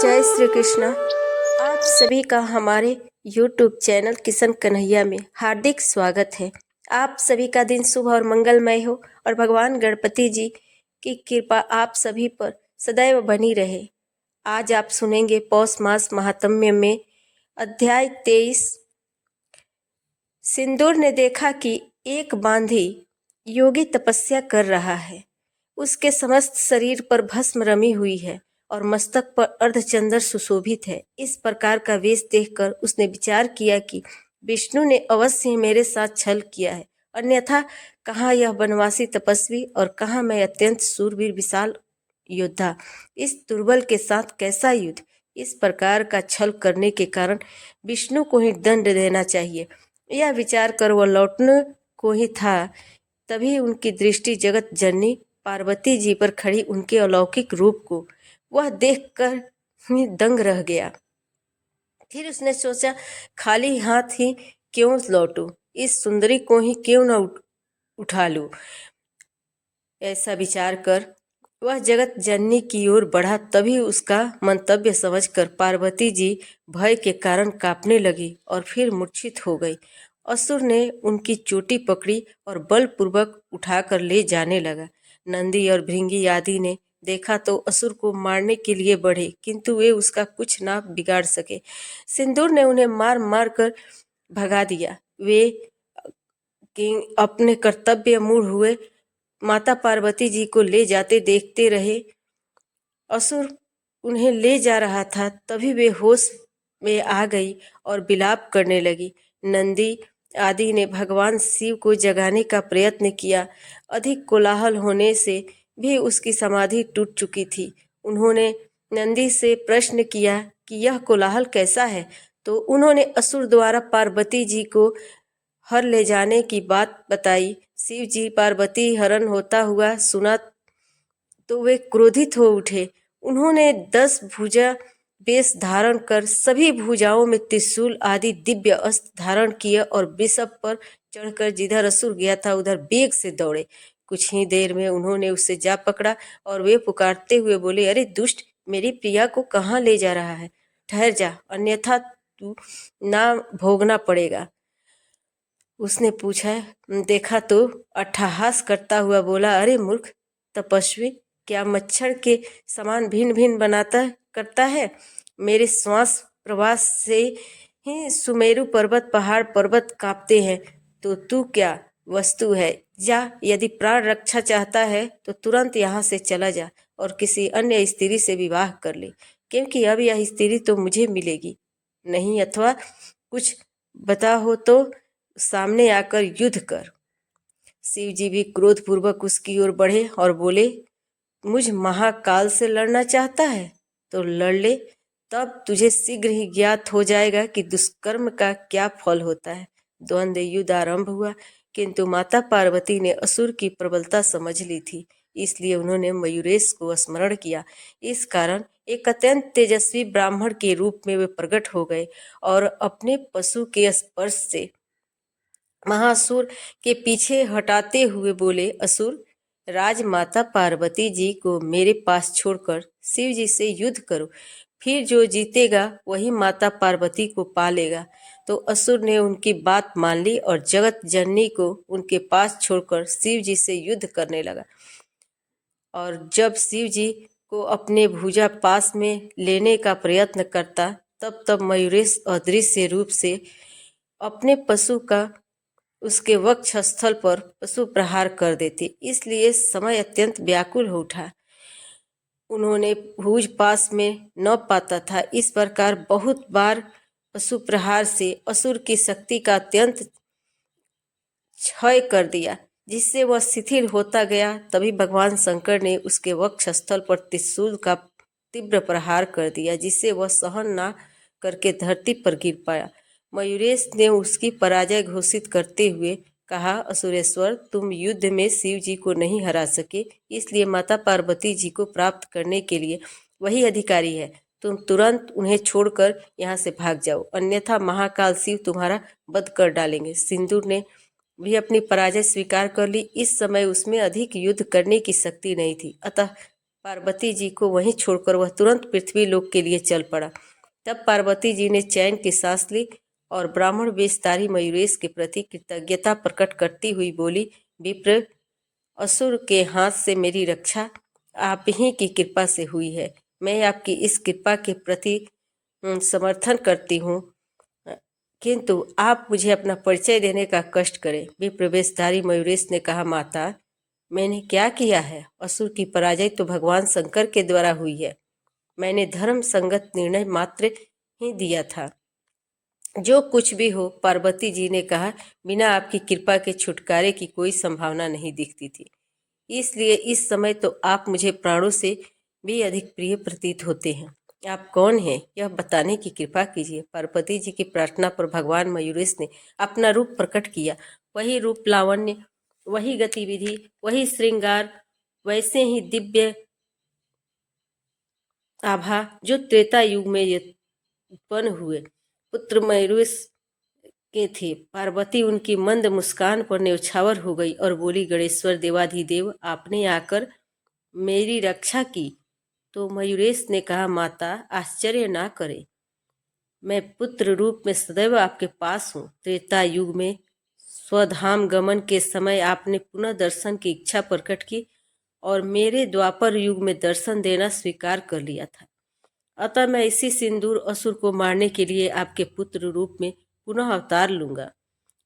जय श्री कृष्णा। आप सभी का हमारे YouTube चैनल किशन कन्हैया में हार्दिक स्वागत है। आप सभी का दिन शुभ और मंगलमय हो और भगवान गणपति जी की कृपा आप सभी पर सदैव बनी रहे। आज आप सुनेंगे पौष मास महात्म्य में अध्याय 23। सिंदूर ने देखा कि एक बांधी योगी तपस्या कर रहा है। उसके समस्त शरीर पर भस्म रमी हुई है और मस्तक पर अर्धचंद्र सुशोभित है। इस प्रकार का वेश देखकर उसने विचार किया कि विष्णु ने अवश्य मेरे साथ छल किया है, अन्यथा कहाँ यह वनवासी तपस्वी और कहाँ मैं अत्यंत शूरवीर विशाल योद्धा। इस दुर्बल के साथ कैसा युद्ध। इस प्रकार का छल करने के कारण विष्णु को ही दंड देना चाहिए। यह विचार कर वह लौटने को ही था, तभी उनकी दृष्टि जगत जननी पार्वती जी पर खड़ी उनके अलौकिक रूप को वह देखकर ही दंग रह गया। फिर उसने सोचा, खाली हाथ ही क्यों लौटूं, इस सुंदरी को ही क्यों न उठा लूं। ऐसा विचार कर वह जगत जननी की ओर बढ़ा। तभी उसका मंतव्य समझकर पार्वती जी भय के कारण कांपने लगी और फिर मूर्छित हो गई। असुर ने उनकी चोटी पकड़ी और बलपूर्वक उठाकर ले जाने लगा। नंदी और भृंगी आदि ने देखा तो असुर को मारने के लिए बढ़े, किंतु वे उसका कुछ ना बिगाड़ सके। सिंदूर ने उन्हें मार मार कर भगा दिया। वे अपने कर्तव्य मूढ़ हुए माता पार्वती जी को ले जाते देखते रहे। असुर उन्हें ले जा रहा था, तभी वे होश में आ गई और विलाप करने लगी। नंदी आदि ने भगवान शिव को जगाने का प्रयत्न किया। अधिक कोलाहल होने से भी उसकी समाधि टूट चुकी थी। उन्होंने नंदी से प्रश्न किया कि यह कोलाहल कैसा है, तो उन्होंने असुर द्वारा पार्वती जी को हर ले जाने की बात बताई। शिव जी पार्वती हरण होता हुआ सुना तो वे क्रोधित हो उठे। उन्होंने 10 भुजा वेश धारण कर सभी भुजाओं में त्रिशूल आदि दिव्य अस्त्र धारण किए और वृषभ पर चढ़कर जिधर असुर गया था उधर वेग से दौड़े। कुछ ही देर में उन्होंने उससे जा पकड़ा और वे पुकारते हुए बोले, अरे दुष्ट, मेरी प्रिया को कहाँ ले जा रहा है? ठहर जा, अन्यथा तू ना भोगना पड़ेगा। उसने पूछा, देखा तो अट्टहास करता हुआ बोला, अरे मूर्ख तपस्वी, क्या मच्छर के समान भिन्न भिन्न बनाता करता है? मेरे श्वास प्रवास से ही सुमेरु पर्वत पहाड़ पर्वत कांपते हैं, तो तू क्या वस्तु है? जा, यदि प्राण रक्षा चाहता है तो तुरंत यहाँ से चला जा और किसी अन्य स्त्री से विवाह कर ले, क्योंकि अब यह स्त्री तो मुझे मिलेगी नहीं, अथवा कुछ बता हो तो सामने आकर युद्ध कर। शिव जी भी क्रोधपूर्वक उसकी ओर बढ़े और बोले, मुझ महाकाल से लड़ना चाहता है तो लड़ ले, तब तुझे शीघ्र ही ज्ञात हो जाएगा कि दुष्कर्म का क्या फल होता है। द्वंद्व युद्ध आरंभ हुआ, किंतु माता पार्वती ने असुर की प्रबलता समझ ली थी, इसलिए उन्होंने मयूरेश को स्मरण किया। इस कारण एक अत्यंत तेजस्वी ब्राह्मण के रूप में वे प्रकट हो गए और अपने पशु के स्पर्श से महासुर के पीछे हटाते हुए बोले, असुर, राजमाता पार्वती जी को मेरे पास छोड़कर शिव जी से युद्ध करो, फिर जो जीतेगा वही माता पार्वती को पा लेगा। तो असुर ने उनकी बात मान ली और जगत जननी को उनके पास छोड़कर शिव जी से युद्ध करने लगा। और जब शिव जी को अपने भुजा पास में लेने का प्रयत्न करता, तब तब मयूरेश अदृश्य रूप से अपने पशु का उसके वक्षस्थल पर पशु प्रहार कर देते, इसलिए समय अत्यंत व्याकुल हो उठा। उन्होंने भुज पास में न पाता था। इस प्रकार बहुत बार पशु प्रहार से असुर की शक्ति का अत्यंत क्षय कर दिया, जिससे वह शिथिल होता गया। तभी भगवान शंकर ने उसके वक्षस्थल पर त्रिशूल का तीव्र प्रहार कर दिया, जिससे वह सहन ना करके धरती पर गिर पाया। मयूरेश ने उसकी पराजय घोषित करते हुए कहा, असुरेश्वर, तुम युद्ध में शिव जी को नहीं हरा सके, इसलिए माता पार्वती जी को प्राप्त करने के लिए वही अधिकारी है। तुम तुरंत उन्हें छोड़कर यहाँ से भाग जाओ, अन्यथा महाकाल शिव तुम्हारा वध कर डालेंगे। सिंदूर ने भी अपनी पराजय स्वीकार कर ली। इस समय उसमें अधिक युद्ध करने की शक्ति नहीं थी, अतः पार्वती जी को वहीं छोड़कर वह तुरंत पृथ्वी लोक के लिए चल पड़ा। तब पार्वती जी ने चैन की सांस ली और ब्राह्मण वेशधारी मयूरेश के प्रति कृतज्ञता प्रकट करती हुई बोली, विप्र, असुर के हाथ से मेरी रक्षा आप ही की कृपा से हुई है। मैं आपकी इस कृपा के प्रति समर्थन करती हूँ, किंतु आप मुझे अपना परिचय देने का कष्ट करें। विप्र वेशधारी मयूरेश ने कहा, माता, मैंने क्या किया है? असुर की पराजय तो भगवान शंकर के द्वारा हुई है। मैंने धर्म संगत निर्णय मात्र ही दिया था। जो कुछ भी हो, पार्वती जी ने कहा, बिना आपकी कृपा के छुटकारे की कोई संभावना नहीं दिखती थी। इसलिए इस समय तो आप मुझे प्राणों से भी अधिक प्रिय प्रतीत होते हैं। आप कौन हैं, यह बताने की कृपा कीजिए। पार्वती जी की प्रार्थना पर भगवान मयूरेश ने अपना रूप प्रकट किया। वही रूप लावण्य, वही गतिविधि, वही श्रृंगार, वैसे ही दिव्य आभा जो त्रेता युग में उत्पन्न हुए पुत्र मयूरेश के थे। पार्वती उनकी मंद मुस्कान पर न्यौछावर हो गई और बोली, गणेश्वर देवाधिदेव, आपने आकर मेरी रक्षा की। तो मयूरेश ने कहा, माता, आश्चर्य ना करें, मैं पुत्र रूप में सदैव आपके पास हूँ। त्रेता युग में स्वधाम गमन के समय आपने पुनः दर्शन की इच्छा प्रकट की और मेरे द्वापर युग में दर्शन देना स्वीकार कर लिया था। अतः मैं इसी सिंदूर असुर को मारने के लिए आपके पुत्र रूप में पुनः अवतार लूंगा।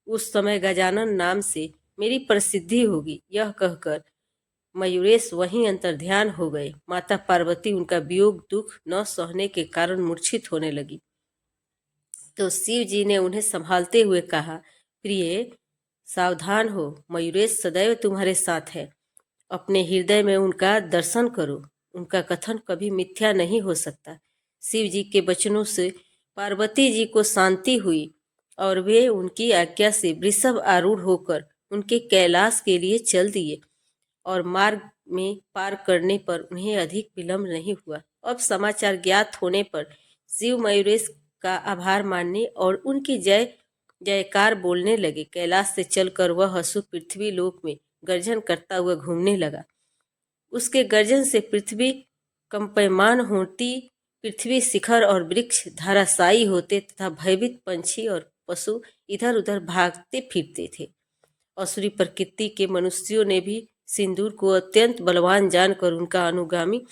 उस समय गजानन नाम से मेरी प्रसिद्धि होगी। यह कहकर मयूरेश वहीं अंतर्ध्यान हो गए। माता पार्वती उनका वियोग दुख न सहने के कारण मूर्छित होने लगी। तो शिव जी ने उन्हें संभालते हुए कहा, प्रिय, सावधान हो, मयूरेश सदैव तुम्हारे साथ है। अपने हृदय में उनका दर्शन करो, उनका कथन कभी मिथ्या नहीं हो सकता। शिव जी के वचनों से पार्वती जी को शांति हुई और वे उनकी आज्ञा से वृषभ आरूढ़ होकर उनके कैलाश के लिए चल दिए और मार्ग में पार करने पर उन्हें अधिक विलंब नहीं हुआ। अब समाचार ज्ञात होने पर शिव मयूरेश का आभार मानने और उनकी जय जयकार बोलने लगे। कैलाश से चलकर वह असुर पृथ्वी लोक में गर्जन करता हुआ घूमने लगा। उसके गर्जन से पृथ्वी कंपयमान होती, पृथ्वी शिखर और वृक्ष धराशायी होते तथा भयभीत पंछी और पशु इधर उधर भागते फिरते थे। असुरी प्रकृति के मनुष्यों ने भी सिंदूर को अत्यंत बलवान जानकर उनका अनुगामी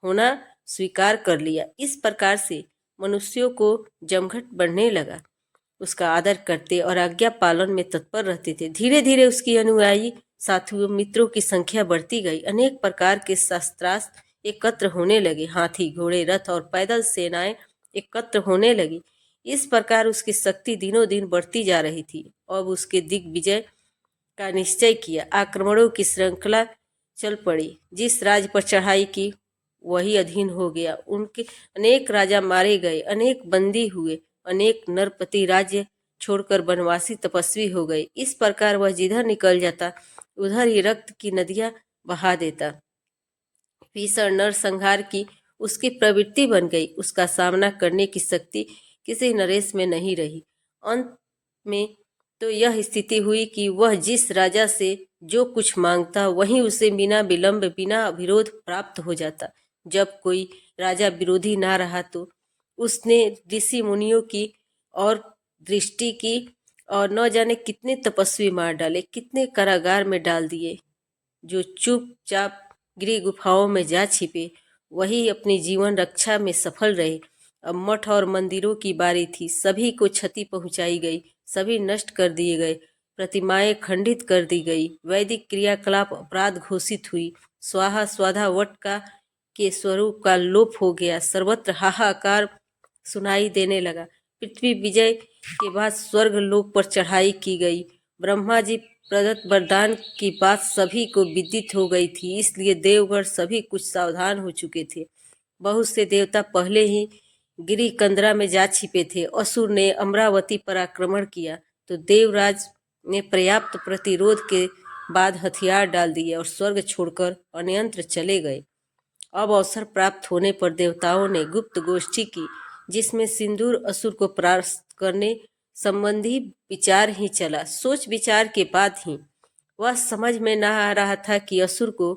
होना स्वीकार कर लिया। इस प्रकार से मनुष्यों को जमघट बढ़ने लगा। उसका आदर करते और आज्ञा पालन में तत्पर रहते थे। धीरे धीरे उसकी अनुयायी साथियों मित्रों की संख्या बढ़ती गई। अनेक प्रकार के शस्त्रास्त्र एकत्र होने लगे। हाथी, घोड़े, रथ और पैदल सेनाएं एकत्र होने लगी। इस प्रकार उसकी शक्ति दिनों दिन बढ़ती जा रही थी। अब उसके दिग्विजय का निश्चय किया। आक्रमणों की श्रृंखला चल पड़ी। जिस राज्य पर चढ़ाई की वही अधीन हो गया। उनके अनेक राजा मारे गए, अनेक बंदी हुए, अनेक नरपति राज्य छोड़कर वनवासी तपस्वी हो गए। इस प्रकार वह जिधर निकल जाता उधर ही रक्त की नदियां बहा देता। भीषण नरसंहार की उसकी प्रवृत्ति बन गई। उसका सामना करने की शक्ति किसी नरेश में नहीं रही। अंत में तो यह स्थिति हुई कि वह जिस राजा से जो कुछ मांगता वहीं उसे बिना विलंब बिना विरोध प्राप्त हो जाता। जब कोई राजा विरोधी ना रहा तो उसने ऋषि मुनियों की और दृष्टि की और न जाने कितने तपस्वी मार डाले, कितने कारागार में डाल दिए। जो चुपचाप गृह गुफाओं में जा छिपे वही अपनी जीवन रक्षा में सफल रहे। अब मठ और मंदिरों की बारी थी। सभी को क्षति पहुंचाई गई, सभी नष्ट कर दिए गए, प्रतिमाएं खंडित कर दी गई, वैदिक क्रियाकलाप अपराध घोषित हुई, स्वाहा स्वाधा वट के स्वरूप का लोप हो गया। सर्वत्र हाहाकार सुनाई देने लगा। पृथ्वी विजय के बाद स्वर्ग लोक पर चढ़ाई की गई। ब्रह्मा जी प्रदत्त वरदान की बात सभी को विदित हो गई थी, इसलिए देवगण सभी कुछ सावधान हो चुके थे। बहुत से देवता पहले ही गिरी कंदरा में जा छिपे थे। असुर ने अमरावती पर आक्रमण किया तो देवराज ने पर्याप्त प्रतिरोध के बाद हथियार डाल दिए और स्वर्ग छोड़कर अन्यंत्र चले गए। अब अवसर प्राप्त होने पर देवताओं ने गुप्त गोष्ठी की, जिसमें सिंदूर असुर को परास्त करने संबंधी विचार ही चला। सोच विचार के बाद ही वह समझ में न आ रहा था कि असुर को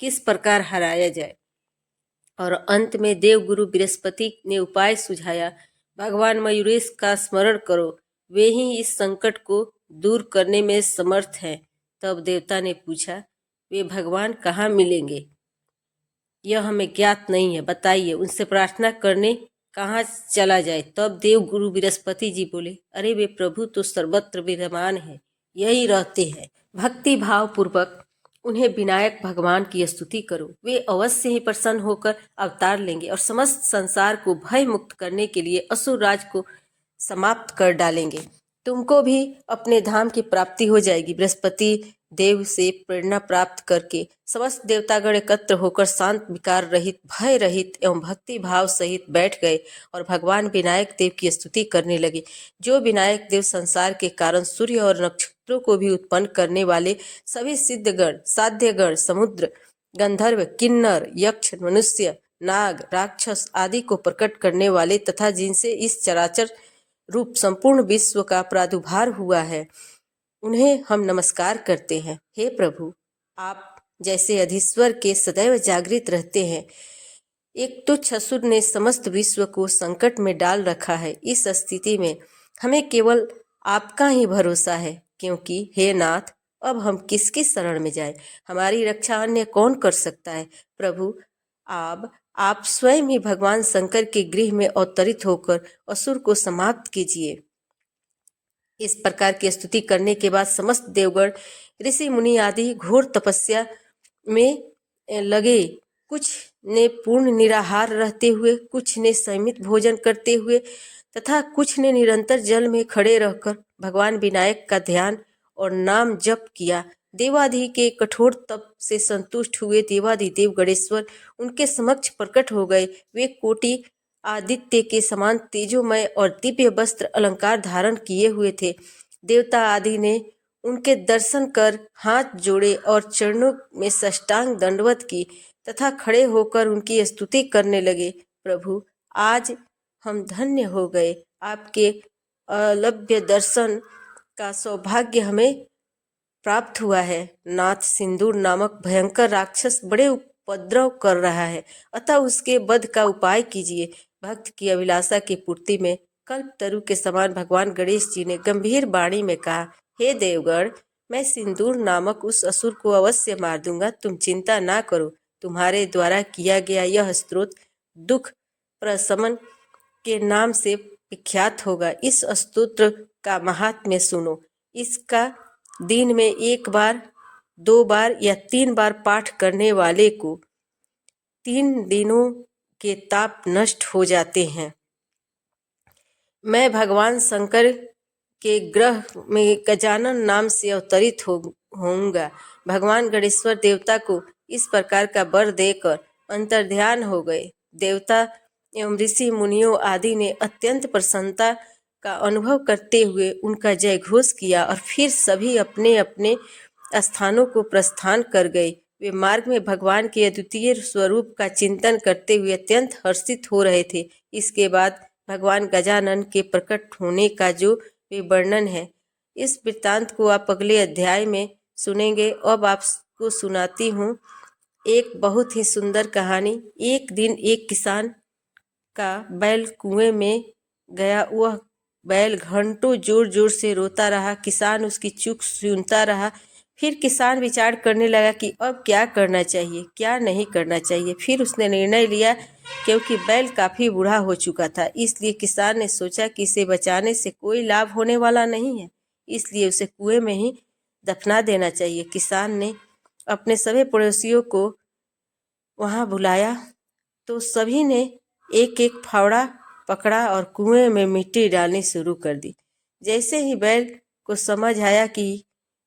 किस प्रकार हराया जाए। और अंत में देवगुरु बृहस्पति ने उपाय सुझाया, भगवान मयूरेश का स्मरण करो, वे ही इस संकट को दूर करने में समर्थ हैं। तब देवता ने पूछा, वे भगवान कहाँ मिलेंगे? यह हमें ज्ञात नहीं है, बताइए, उनसे प्रार्थना करने कहाँ चला जाए? तब देव गुरु बृहस्पति जी बोले, अरे वे प्रभु तो सर्वत्र विद्यमान है, यही रहते हैं। भक्ति भाव पूर्वक उन्हें विनायक भगवान की स्तुति करो, वे अवश्य ही प्रसन्न होकर अवतार लेंगे और समस्त संसार को भय मुक्त करने के लिए असुर राज को समाप्त कर डालेंगे। तुमको भी अपने धाम की प्राप्ति हो जाएगी। बृहस्पति देव से प्रेरणा प्राप्त करके समस्त देवतागण एकत्र होकर शांत, विकार रहित, भय रहित एवं भक्ति भाव सहित बैठ गए और भगवान विनायक देव की स्तुति करने लगे। जो विनायक देव संसार के कारण सूर्य और नक्षत्रों को भी उत्पन्न करने वाले, सभी सिद्धगण, साध्यगण, समुद्र, गंधर्व, किन्नर, यक्ष, मनुष्य, नाग, राक्षस आदि को प्रकट करने वाले तथा जिनसे इस चराचर रूप संपूर्ण विश्व का प्रादुर्भाव हुआ है, उन्हें हम नमस्कार करते हैं। हे प्रभु, आप जैसे अधीश्वर के सदैव जागृत रहते हैं। एक तुच्छ असुर ने समस्त विश्व को संकट में डाल रखा है। इस स्थिति में हमें केवल आपका ही भरोसा है, क्योंकि हे नाथ, अब हम किसकी शरण में जाएं? हमारी रक्षा अन्य कौन कर सकता है? प्रभु, आप स्वयं ही भगवान शंकर के गृह में अवतरित होकर असुर को समाप्त कीजिए। इस प्रकार की स्तुति करने के बाद समस्त देवगण, ऋषि मुनि आदि घोर तपस्या में लगे। कुछ ने पूर्ण निराहार रहते हुए, कुछ ने संयमित भोजन करते हुए तथा कुछ ने निरंतर जल में खड़े रहकर भगवान विनायक का ध्यान और नाम जप किया। देवाधि के कठोर तप से संतुष्ट हुए देवाधिदेव गणेश्वर उनके समक्ष प्रकट हो गए। वे कोटि आदित्य के समान तेजोमय और दिव्य वस्त्र अलंकार धारण किए हुए थे। देवता आदि ने उनके दर्शन कर हाथ जोड़े और चरणों में साष्टांग दंडवत की तथा खड़े होकर उनकी स्तुति करने लगे। प्रभु, आज हम धन्य हो गए। आपके अलभ्य दर्शन का सौभाग्य हमें प्राप्त हुआ है। नाथ, सिंदूर नामक भयंकर राक्षस बड़े उपद्रव कर रहा है, अतः उसके वध का उपाय कीजिए। भक्त की अभिलाषा की पूर्ति में कल्पतरु के समान भगवान गणेश जी ने गंभीर वाणी में कहा, हे देवगण, मैं सिंदूर नामक उस असुर को अवश्य मार दूंगा, तुम चिंता ना करो। तुम्हारे द्वारा किया गया यह स्तोत्र दुख प्रशमन के नाम से विख्यात होगा। इस स्तोत्र का महात्म्य सुनो। इसका दिन में 1 बार, 2 बार या 3 बार पाठ करने वाले को 3 दिनों के ताप नष्ट हो जाते हैं। मैं भगवान शंकर के ग्रह में गजानन नाम से अवतरित होऊंगा। भगवान गणेश्वर देवता को इस प्रकार का वर देकर अंतर्ध्यान हो गए। देवता एवं ऋषि मुनियों आदि ने अत्यंत प्रसन्नता का अनुभव करते हुए उनका जय घोष किया और फिर सभी अपने अपने स्थानों को प्रस्थान कर गए। वे मार्ग में भगवान के अद्वितीय स्वरूप का चिंतन करते हुए अत्यंत हर्षित हो रहे थे। इसके बाद भगवान गजानन के प्रकट होने का जो वे वर्णन है, इस वृत्तांत को आप अगले अध्याय में सुनेंगे। अब आपको सुनाती हूँ एक बहुत ही सुंदर कहानी। एक दिन एक किसान का बैल कुएं में गया। वह बैल घंटों जोर जोर से रोता रहा। किसान उसकी चुप सुनता रहा। फिर किसान विचार करने लगा कि अब क्या करना चाहिए, क्या नहीं करना चाहिए। फिर उसने निर्णय लिया, क्योंकि बैल काफ़ी बूढ़ा हो चुका था, इसलिए किसान ने सोचा कि इसे बचाने से कोई लाभ होने वाला नहीं है, इसलिए उसे कुएं में ही दफना देना चाहिए। किसान ने अपने सभी पड़ोसियों को वहां बुलाया तो सभी ने एक एक फावड़ा पकड़ा और कुएं में मिट्टी डालनी शुरू कर दी। जैसे ही बैल को समझ आया कि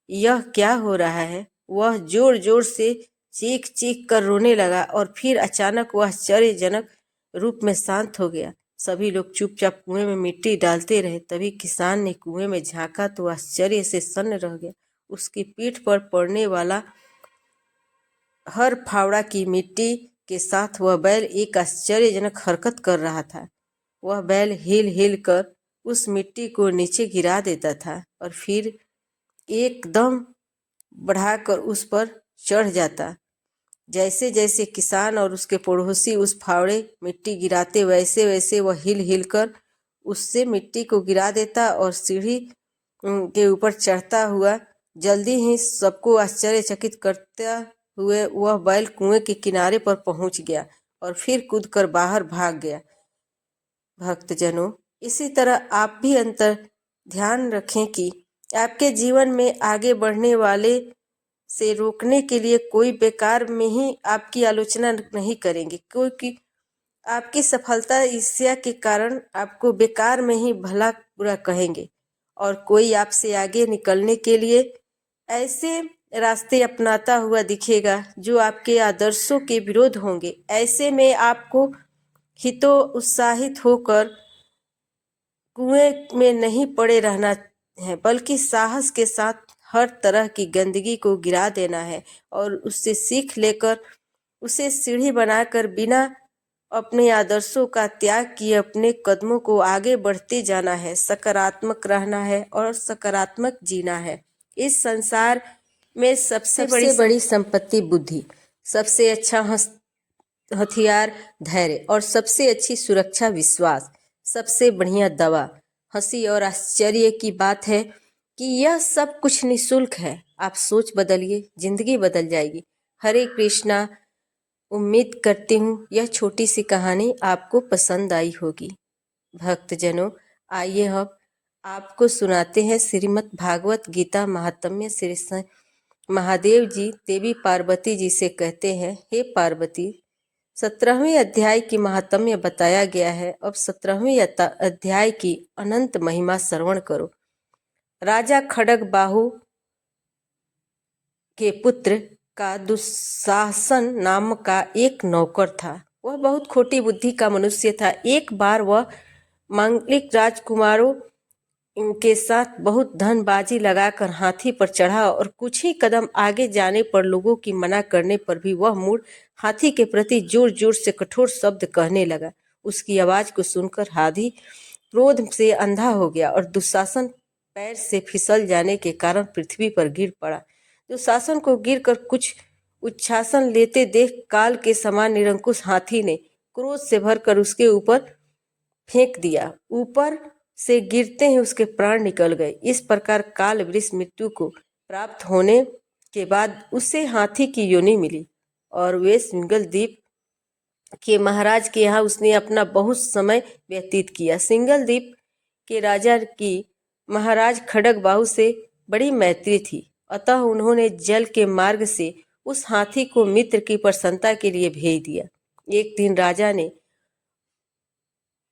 यह क्या हो रहा है, वह जोर जोर से चीख चीख कर रोने लगा और फिर अचानक वह आश्चर्यजनक रूप में शांत हो गया। सभी लोग चुपचाप कुएं में मिट्टी डालते रहे। तभी किसान ने कुएं में झांका तो आश्चर्य से सन्न रह गया। उसकी पीठ पर पड़ने वाला हर फावड़ा की मिट्टी के साथ वह बैल एक आश्चर्यजनक हरकत कर रहा था। वह बैल हिल हिल कर उस मिट्टी को नीचे गिरा देता था और फिर एकदम बढ़ाकर उस पर चढ़ जाता। जैसे जैसे किसान और उसके पड़ोसी उस फावड़े मिट्टी गिराते, वैसे वैसे वह हिल हिल कर उससे मिट्टी को गिरा देता और सीढ़ी के ऊपर चढ़ता हुआ जल्दी ही सबको आश्चर्यचकित करता हुए वह बैल कुएं के किनारे पर पहुंच गया और फिर कूदकर बाहर भाग गया। भक्तजनों, इसी तरह आप भी अंतर ध्यान रखें कि आपके जीवन में आगे बढ़ने वाले से रोकने के लिए कोई बेकार में ही आपकी आलोचना नहीं करेंगे, क्योंकि आपकी सफलता ईर्ष्या के कारण आपको बेकार में ही भला बुरा कहेंगे और कोई आपसे आगे निकलने के लिए ऐसे रास्ते अपनाता हुआ दिखेगा जो आपके आदर्शों के विरोध होंगे। ऐसे में आपको हितो उत्साहित होकर कुएं में नहीं पड़े रहना है, बल्कि साहस के साथ हर तरह की गंदगी को गिरा देना है और उससे सीख लेकर उसे सीढ़ी बनाकर बिना अपने आदर्शों का त्याग किए अपने कदमों को आगे बढ़ते जाना है। सकारात्मक रहना है और सकारात्मक जीना है। इस संसार में सबसे बड़ी संपत्ति बुद्धि, सबसे अच्छा हथियार धैर्य और सबसे अच्छी सुरक्षा विश्वास, सबसे बढ़िया दवा हंसी और आश्चर्य की बात है कि यह सब कुछ निःशुल्क है। आप सोच बदलिए, जिंदगी बदल जाएगी। हरे कृष्णा। उम्मीद करती हूँ यह छोटी सी कहानी आपको पसंद आई होगी। भक्तजनों, आइए अब आपको सुनाते हैं श्रीमद् भागवत गीता महात्म्य। श्री महादेव जी देवी पार्वती जी से कहते हैं, हे पार्वती, 17वें अध्याय की महात्म्य बताया गया है। अब 17वें अध्याय की अनंत महिमा श्रवण करो। राजा खड्ग बाहु के पुत्र का दुशासन नाम का एक नौकर था। वह बहुत खोटी बुद्धि का मनुष्य था। एक बार वह मांगलिक राजकुमारों के साथ बहुत धनबाजी लगाकर हाथी पर चढ़ा और कुछ ही कदम आगे जाने पर लोगों की मना करने पर भी वह मुड़ हाथी के प्रति जोर जोर से कठोर शब्द कहने लगा। उसकी आवाज को सुनकर हाथी क्रोध से अंधा हो गया और दुशासन पैर से फिसल जाने के कारण पृथ्वी पर गिर पड़ा। दुशासन को गिरकर कुछ उच्छ्वासन लेते देख काल के समान निरंकुश हाथी ने क्रोध से भरकर उसके ऊपर फेंक दिया। ऊपर से गिरते ही उसके प्राण निकल गए। इस प्रकार काल वृष मृत्यु को प्राप्त होने के बाद उसे हाथी की योनि मिली और वे सिंगल द्वीप के महाराज के यहाँ उसने अपना बहुत समय व्यतीत किया। सिंगल द्वीप के राजा की महाराज खड्गबाहु से बड़ी मैत्री थी, अतः उन्होंने जल के मार्ग से उस हाथी को मित्र की प्रसन्नता के लिए भेज दिया। एक दिन राजा ने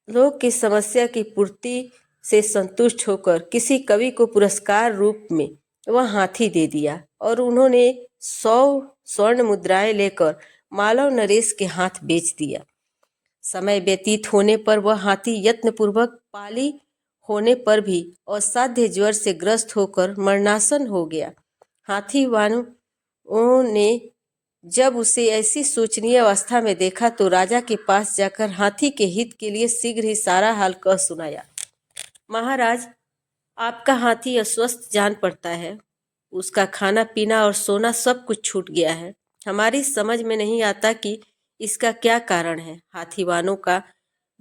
लोग की समस्या की पूर्ति से संतुष्ट होकर किसी कवि को पुरस्कार रूप में वह हाथी दे दिया और उन्होंने 100 स्वर्ण मुद्राएं लेकर मालव नरेश के हाथ बेच दिया। समय व्यतीत होने पर वह हाथी यत्नपूर्वक पाली होने पर भी असाध्य ज्वर से ग्रस्त होकर मरणासन हो गया। हाथी वालों ने जब उसे ऐसी शोचनीय अवस्था में देखा तो राजा के पास जाकर हाथी के हित के लिए शीघ्र ही सारा हाल कह सुनाया। महाराज, आपका हाथी अस्वस्थ जान पड़ता है। उसका खाना पीना और सोना सब कुछ छूट गया है। हमारी समझ में नहीं आता कि इसका क्या कारण है। हाथी वालों का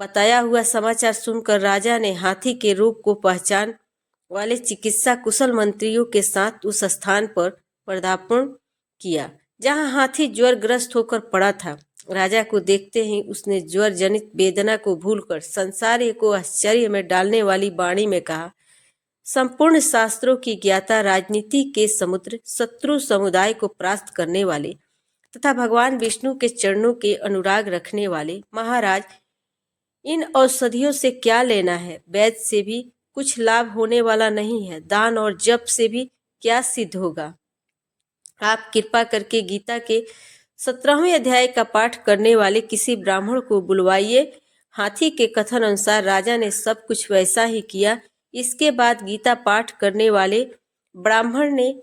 बताया हुआ समाचार सुनकर राजा ने हाथी के रोग को पहचान वाले चिकित्सा कुशल मंत्रियों के साथ उस स्थान पर पदार्पण किया जहां हाथी ज्वर ग्रस्त होकर पड़ा था। राजा को देखते ही उसने ज्वर जनित वेदना को भूलकर संसार को आश्चर्य में डालने वाली वाणी में कहा, संपूर्ण शास्त्रों की ज्ञाता, राजनीति के समुद्र, शत्रु समुदाय को परास्त करने वाले तथा भगवान विष्णु के चरणों के अनुराग रखने वाले महाराज, इन औषधियों से क्या लेना है। वैद्य से भी कुछ लाभ होने वाला नहीं है। दान और जप से भी क्या सिद्ध होगा। आप कृपा करके गीता के 17वें अध्याय का पाठ करने वाले किसी ब्राह्मण को बुलवाइए। हाथी के कथन अनुसार राजा ने सब कुछ वैसा ही किया। इसके बाद गीता पाठ करने वाले ब्राह्मण ने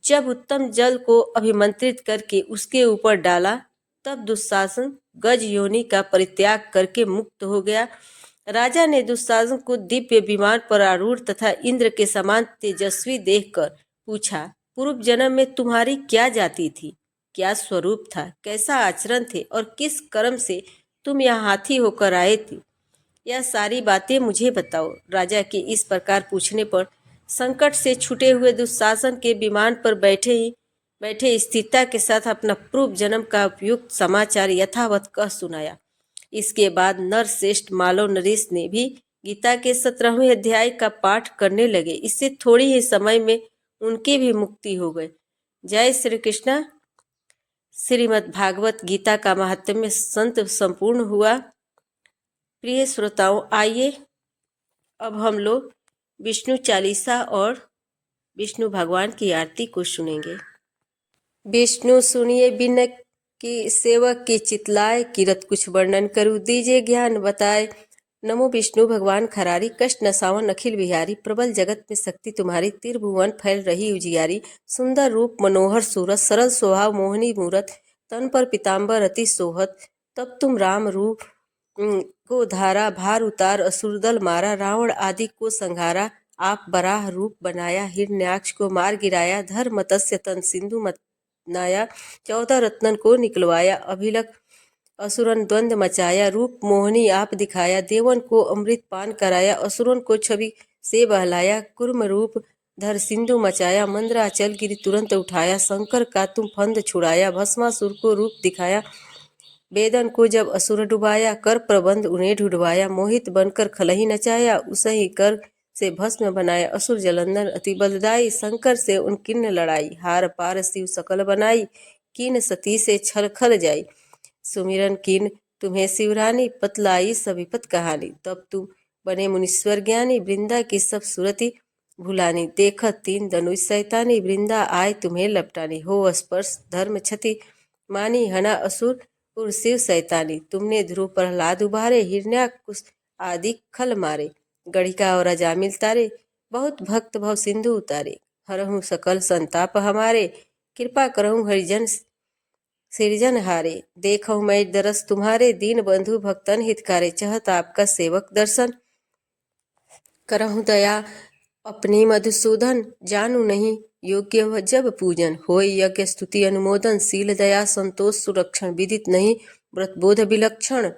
जब उत्तम जल को अभिमंत्रित करके उसके ऊपर डाला, तब दुशासन गज योनि का परित्याग करके मुक्त हो गया। राजा ने दुशासन को दिव्य विमान पर आरूढ़ तथा इंद्र के समान तेजस्वी देखकर पूछा, पूर्व जन्म में तुम्हारी क्या जाति थी। क्या स्वरूप था, कैसा आचरण थे और किस कर्म से तुम यहाँ हाथी होकर आए थे, यह सारी बातें मुझे बताओ। राजा के इस प्रकार पूछने पर संकट से छूटे हुए दुशासन के विमान पर बैठे स्थिरता के साथ अपना पूर्व जन्म का उपयुक्त समाचार यथावत कह सुनाया। इसके बाद नरश्रेष्ठ मालव नरेश ने भी गीता के 17वें अध्याय का पाठ करने लगे। इससे थोड़ी ही समय में उनकी भी मुक्ति हो गई। जय श्री कृष्ण। श्रीमद् भागवत गीता का महात्म्य संत संपूर्ण हुआ। प्रिय श्रोताओं, आइए अब हम लोग विष्णु चालीसा और विष्णु भगवान की आरती को सुनेंगे। विष्णु सुनिए बिन की सेवक की चितलाए, किरत कुछ वर्णन करूँ दीजिए ज्ञान बताए। नमो विष्णु भगवान खरारी, कष्ट नसावन अखिल बिहारी, प्रबल जगत में शक्ति तुम्हारी, त्रिभुवन फैल रही उजियारी। सुंदर रूप मनोहर सूरत, सरल स्वभाव मोहनी मूरत, तन पर पीताम्बर अति सोहत। तब तुम राम रूप को धारा, भार उतार असुर दल मारा, रावण आदि को संहारा। आप बराह रूप बनाया, हिरण्याक्ष को मार गिराया, धर मत्स्य तन सिंधु मथनाया, 14 रत्नन को निकलवाया, अभिलक असुरन द्वंद मचाया, रूप मोहनी आप दिखाया, देवन को अमृत पान कराया, असुरन को छवि से बहलाया, कुर्म रूप धर सिंधु मचाया, मंद्राचल गिरि तुरंत उठाया, शंकर का तुम फंद छुड़ाया, भस्मासुर को रूप दिखाया, वेदन को जब असुर डुबाया, कर प्रबंध उन्हें ढूंढवाया, मोहित बनकर खलही नचाया, उसही कर से भस्म बनाया, असुर जलंधर अति बलदाई, शंकर से उनकिन्न लड़ाई, हार पार शिव सकल बनाई, कीन सती से छल खल जाई, सुमिरन कीन तुम्हें शिवरानी, पतलाई सविपत कहानी। तब तुम बने मुनीश्वर ज्ञानी, वृंदा की सब सुरति भुलानी, देखत तीन धनुष शैतानी, वृंदा आए तुम्हें लपटानी, हो स्पर्श धर्म क्षति मानी, हना असुर और शिव शैतानी। तुमने ध्रुव प्रहलाद उबारे, हिरण्याकुश आदि खल मारे, गढ़िका और अजामिल तारे, बहुत भक्त भव सिंधु उतारे, हरहु सकल संताप हमारे, कृपा करहु हरिजन सिरजन हारे। देखो मैं दरस तुम्हारे, दीन बंधु भक्तन हितकारे, चाहत आपका सेवक दर्शन, करहु दया अपनी मधुसूदन, जानू नहीं योग्य जब पूजन, होय यज्ञ स्तुति अनुमोदन, शील दया संतोष सुरक्षण, विदित नहीं व्रत बोध विलक्षण,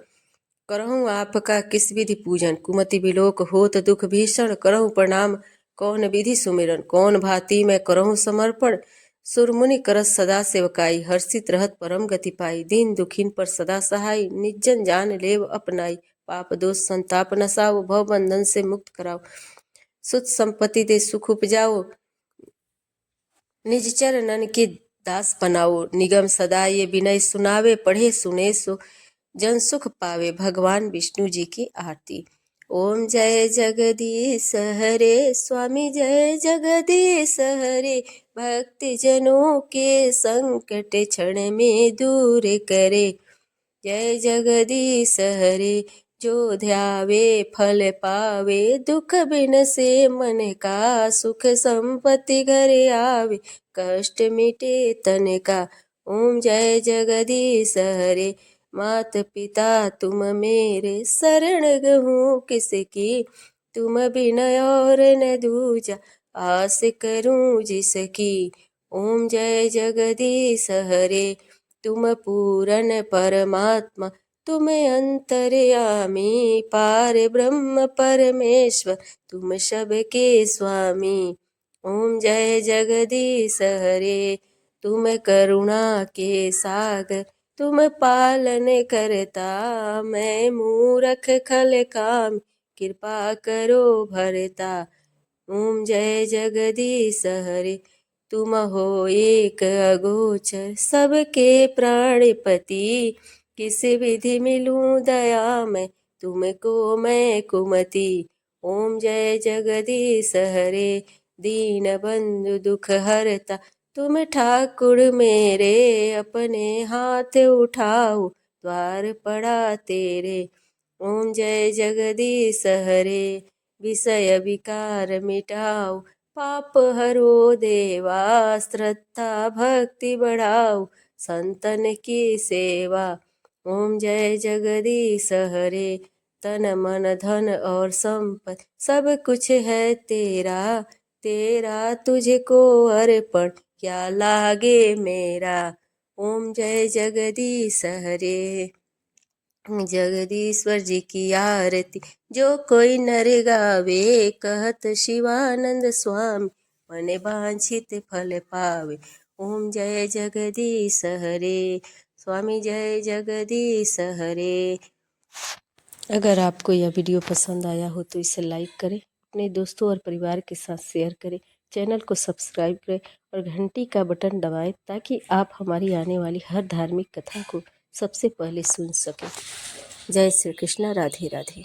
करहूँ आपका किस विधि पूजन, कुमति विलोक होत दुख भीषण, करहूँ प्रणाम कौन विधि सुमिरन, कौन भांति मैं करहूँ समर्पण, सुरमुनि करत सदा सेवकाई, हर्षित रहत परम गति पाई, दीन दुखिन पर सदा सहाय, निजन जान लेव अपनाई, पाप दोष संताप नसाओ, भव बंधन से मुक्त कराओ, सुख संपत्ति दे सुख उपजाओ, निज चरणन के दास बनाओ, निगम सदा ये विनय सुनावे, पढ़े सुने सो जन सुख पावे। भगवान विष्णु जी की आरती। ओम जय जगदीश हरे, स्वामी जय जगदीश हरे, भक्ति जनों के संकट क्षण में दूर करे, जय जगदीश हरे, जो ध्यावे फल पावे, दुख बिन से मन का, सुख संपत्ति घर आवे, कष्ट मिटे तन का। ओम जय जगदीश हरे, मात पिता तुम मेरे, शरण गहूँ किसकी, तुम बिन और न दूजा, आस करूं जिसकी। ओम जय जगदीश हरे, तुम पूरन परमात्मा, तुम अंतर्यामी, पार ब्रह्म परमेश्वर, तुम सबके स्वामी। ओम जय जगदीश हरे, तुम करुणा के सागर, तुम पालन करता, मैं मूरख खल काम, कृपा करो भरता। ओम जय जगदीश हरे, तुम हो एक अगोचर, सबके प्राणपति, किस विधि मिलूं दया मैं, तुमको मैं कुमति। ओम जय जगदीश हरे, दीन बंधु दुख हरता, तुम ठाकुर मेरे, अपने हाथ उठाओ, द्वार पड़ा तेरे। ओम जय जगदीश हरे, विषय विकार मिटाओ, पाप हरो देवा, श्रद्धा भक्ति बढ़ाओ, संतन की सेवा। ओम जय जगदीश हरे, तन मन धन और संपत्ति, सब कुछ है तेरा, तेरा तुझको अर्पण, क्या लागे मेरा। ओम जय जगदीश हरे। जगदीश्वर जी की आरती जो कोई नर गावे, कहत शिवानंद स्वामी मने वांछित फल पावे। ओम जय जगदीश हरे। स्वामी जय जगदीश हरे। अगर आपको यह वीडियो पसंद आया हो तो इसे लाइक करें, अपने दोस्तों और परिवार के साथ शेयर करें, चैनल को सब्सक्राइब करें और घंटी का बटन दबाएं ताकि आप हमारी आने वाली हर धार्मिक कथा को सबसे पहले सुन सकें। जय श्री कृष्ण। राधे राधे।